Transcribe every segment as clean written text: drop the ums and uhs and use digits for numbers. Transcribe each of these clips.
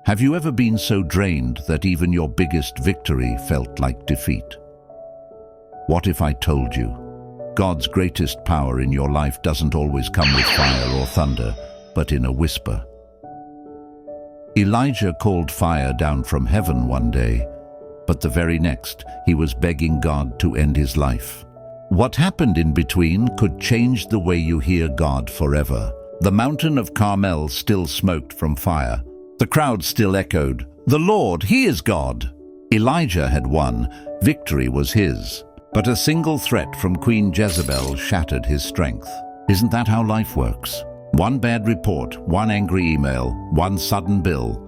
Have you ever been so drained that even your biggest victory felt like defeat? What if I told you, God's greatest power in your life doesn't always come with fire or thunder, but in a whisper? Elijah called fire down from heaven one day, but the very next, he was begging God to end his life. What happened in between could change the way you hear God forever. The mountain of Carmel still smoked from fire. The crowd still echoed, "The Lord, He is God." Elijah had won. Victory was his. But a single threat from Queen Jezebel shattered his strength. Isn't that how life works? One bad report, one angry email, one sudden bill,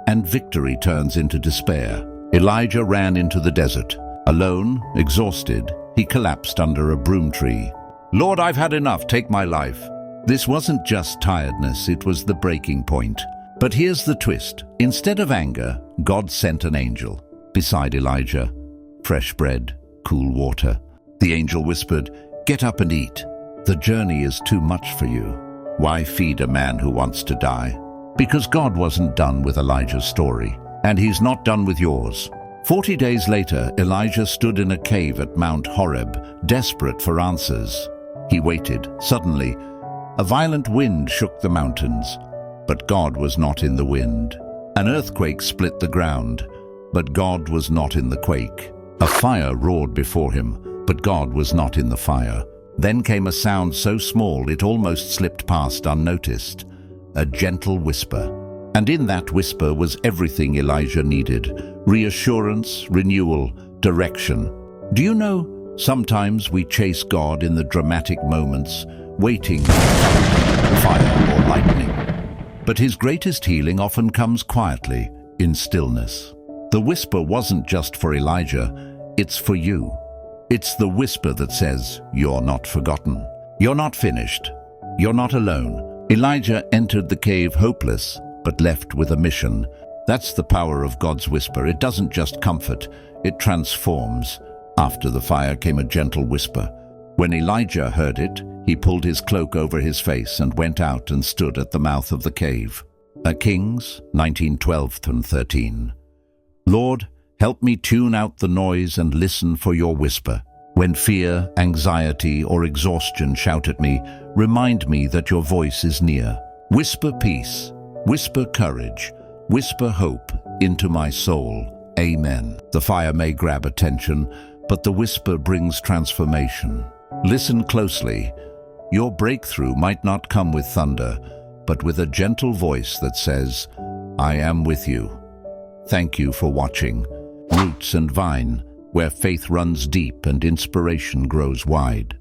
and victory turns into despair. Elijah ran into the desert. Alone, exhausted, he collapsed under a broom tree. "Lord, I've had enough. Take my life." This wasn't just tiredness, it was the breaking point. But here's the twist. Instead of anger, God sent an angel beside Elijah. Fresh bread, cool water. The angel whispered, "Get up and eat. The journey is too much for you. Why feed a man who wants to die?" Because God wasn't done with Elijah's story, and He's not done with yours. 40 days later, Elijah stood in a cave at Mount Horeb, desperate for answers. He waited. Suddenly, a violent wind shook the mountains, but God was not in the wind. An earthquake split the ground, but God was not in the quake. A fire roared before him, but God was not in the fire. Then came a sound so small it almost slipped past unnoticed. A gentle whisper. And in that whisper was everything Elijah needed. Reassurance, renewal, direction. Do you know, sometimes we chase God in the dramatic moments, waiting for fire or lightning. But His greatest healing often comes quietly, in stillness. The whisper wasn't just for Elijah, it's for you. It's the whisper that says, "You're not forgotten. You're not finished. You're not alone." Elijah entered the cave hopeless, but left with a mission. That's the power of God's whisper. It doesn't just comfort, it transforms. After the fire came a gentle whisper. When Elijah heard it, he pulled his cloak over his face and went out and stood at the mouth of the cave. Kings 19:12-13. Lord, help me tune out the noise and listen for your whisper. When fear, anxiety, or exhaustion shout at me, remind me that your voice is near. Whisper peace, whisper courage, whisper hope into my soul. Amen. The fire may grab attention, but the whisper brings transformation. Listen closely. Your breakthrough might not come with thunder, but with a gentle voice that says, "I am with you." Thank you for watching Roots and Vine, where faith runs deep and inspiration grows wide.